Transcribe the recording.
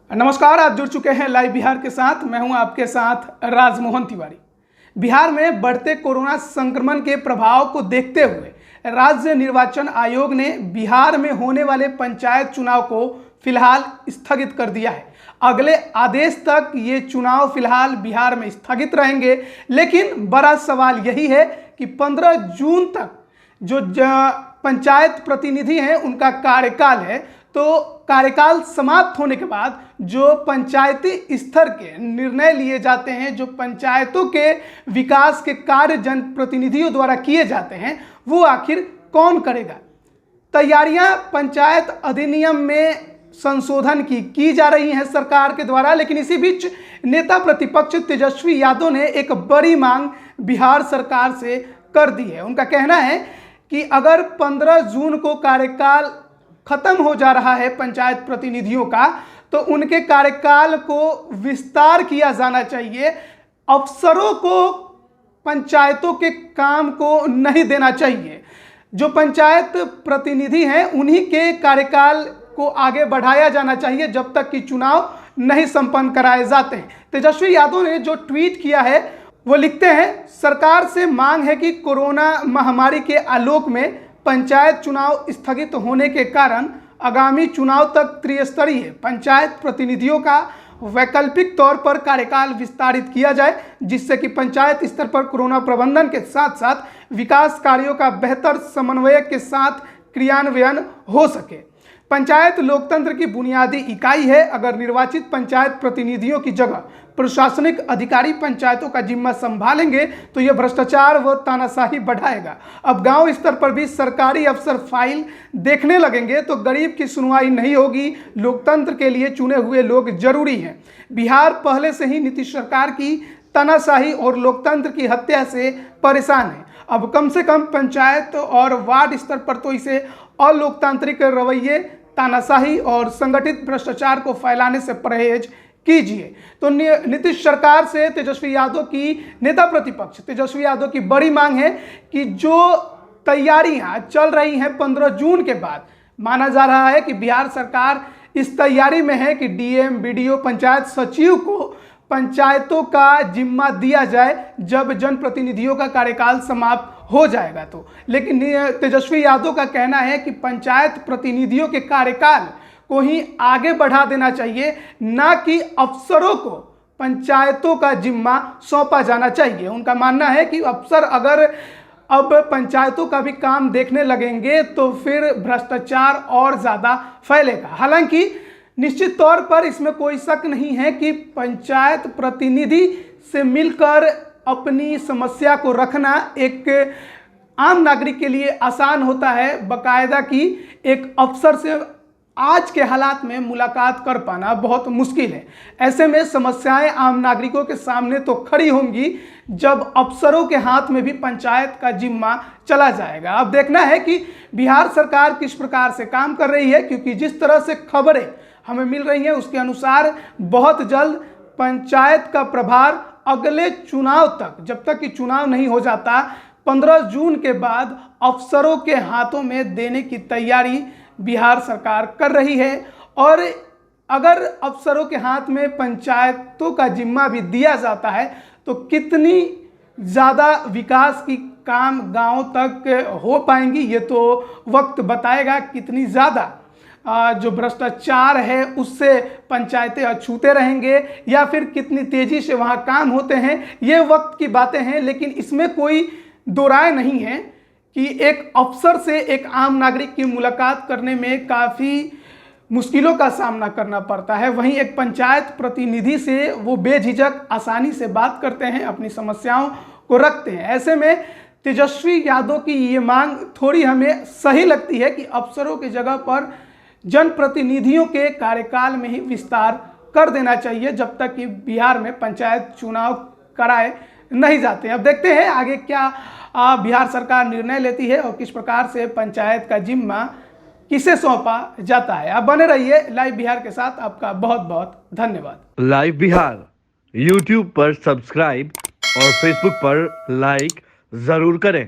नमस्कार, आप जुड़ चुके हैं लाइव बिहार के साथ। मैं हूं आपके साथ राजमोहन तिवारी। बिहार में बढ़ते कोरोना संक्रमण के प्रभाव को देखते हुए राज्य निर्वाचन आयोग ने बिहार में होने वाले पंचायत चुनाव को फिलहाल स्थगित कर दिया है। अगले आदेश तक ये चुनाव फिलहाल बिहार में स्थगित रहेंगे, लेकिन बड़ा सवाल यही है कि 15 जून तक जो पंचायत प्रतिनिधि हैं उनका कार्यकाल है, तो कार्यकाल समाप्त होने के बाद जो पंचायती स्तर के निर्णय लिए जाते हैं, जो पंचायतों के विकास के कार्य जनप्रतिनिधियों द्वारा किए जाते हैं, वो आखिर कौन करेगा। तैयारियां पंचायत अधिनियम में संशोधन की जा रही हैं सरकार के द्वारा, लेकिन इसी बीच नेता प्रतिपक्ष तेजस्वी यादव ने एक बड़ी मांग बिहार सरकार से कर दी है। उनका कहना है कि अगर 15 जून को कार्यकाल खत्म हो जा रहा है पंचायत प्रतिनिधियों का, तो उनके कार्यकाल को विस्तार किया जाना चाहिए। अफसरों को पंचायतों के काम को नहीं देना चाहिए। जो पंचायत प्रतिनिधि हैं उन्हीं के कार्यकाल को आगे बढ़ाया जाना चाहिए जब तक कि चुनाव नहीं संपन्न कराए जाते हैं। तेजस्वी यादव ने जो ट्वीट किया है वो लिखते हैं, सरकार से मांग है कि कोरोना महामारी के आलोक में पंचायत चुनाव स्थगित होने के कारण आगामी चुनाव तक त्रिस्तरीय पंचायत प्रतिनिधियों का वैकल्पिक तौर पर कार्यकाल विस्तारित किया जाए, जिससे कि पंचायत स्तर पर कोरोना प्रबंधन के साथ साथ विकास कार्यों का बेहतर समन्वय के साथ क्रियान्वयन हो सके। पंचायत लोकतंत्र की बुनियादी इकाई है। अगर निर्वाचित पंचायत प्रतिनिधियों की जगह प्रशासनिक अधिकारी पंचायतों का जिम्मा संभालेंगे तो यह भ्रष्टाचार व तानाशाही बढ़ाएगा। अब गांव स्तर पर भी सरकारी अफसर फाइल देखने लगेंगे तो गरीब की सुनवाई नहीं होगी। लोकतंत्र के लिए चुने हुए लोग जरूरी हैं। बिहार पहले से ही नीतीश सरकार की तानाशाही और लोकतंत्र की हत्या से परेशान है। अब कम से कम पंचायत और वार्ड स्तर पर तो इसे अलोकतांत्रिक रवैये, तानाशाही और संगठित भ्रष्टाचार को फैलाने से परहेज कीजिए। तो नीतीश सरकार से तेजस्वी यादव की, नेता प्रतिपक्ष तेजस्वी यादव की बड़ी मांग है कि जो तैयारियां चल रही हैं 15 जून के बाद, माना जा रहा है कि बिहार सरकार इस तैयारी में है कि डीएम, बीडीओ, पंचायत सचिव को पंचायतों का जिम्मा दिया जाए जब जनप्रतिनिधियों का कार्यकाल समाप्त हो जाएगा तो। लेकिन तेजस्वी यादव का कहना है कि पंचायत प्रतिनिधियों के कार्यकाल को ही आगे बढ़ा देना चाहिए, ना कि अफसरों को पंचायतों का जिम्मा सौंपा जाना चाहिए। उनका मानना है कि अफसर अगर अब पंचायतों का भी काम देखने लगेंगे तो फिर भ्रष्टाचार और ज़्यादा फैलेगा। हालांकि निश्चित तौर पर इसमें कोई शक नहीं है कि पंचायत प्रतिनिधि से मिलकर अपनी समस्या को रखना एक आम नागरिक के लिए आसान होता है। बाकायदा की एक अफसर से आज के हालात में मुलाकात कर पाना बहुत मुश्किल है। ऐसे में समस्याएं आम नागरिकों के सामने तो खड़ी होंगी जब अफसरों के हाथ में भी पंचायत का जिम्मा चला जाएगा। अब देखना है कि बिहार सरकार किस प्रकार से काम कर रही है, क्योंकि जिस तरह से खबरें हमें मिल रही हैं उसके अनुसार बहुत जल्द पंचायत का प्रभार अगले चुनाव तक, जब तक कि चुनाव नहीं हो जाता, 15 जून के बाद अफसरों के हाथों में देने की तैयारी बिहार सरकार कर रही है। और अगर अफसरों के हाथ में पंचायतों का जिम्मा भी दिया जाता है तो कितनी ज़्यादा विकास की काम गांव तक हो पाएंगी, ये तो वक्त बताएगा। कितनी ज़्यादा जो भ्रष्टाचार है उससे पंचायतें अछूते रहेंगे या फिर कितनी तेज़ी से वहाँ काम होते हैं, ये वक्त की बातें हैं। लेकिन इसमें कोई दो राय नहीं है कि एक अफसर से एक आम नागरिक की मुलाकात करने में काफ़ी मुश्किलों का सामना करना पड़ता है। वहीं एक पंचायत प्रतिनिधि से वो बेझिझक आसानी से बात करते हैं, अपनी समस्याओं को रखते हैं। ऐसे में तेजस्वी यादव की ये मांग थोड़ी हमें सही लगती है कि अफसरों की जगह पर जनप्रतिनिधियों के कार्यकाल में ही विस्तार कर देना चाहिए जब तक कि बिहार में पंचायत चुनाव कराए नहीं जाते। अब देखते हैं आगे क्या बिहार सरकार निर्णय लेती है और किस प्रकार से पंचायत का जिम्मा किसे सौंपा जाता है। आप बने रहिए लाइव बिहार के साथ। आपका बहुत बहुत धन्यवाद। लाइव बिहार यूट्यूब पर सब्सक्राइब और फेसबुक पर लाइक जरूर करें।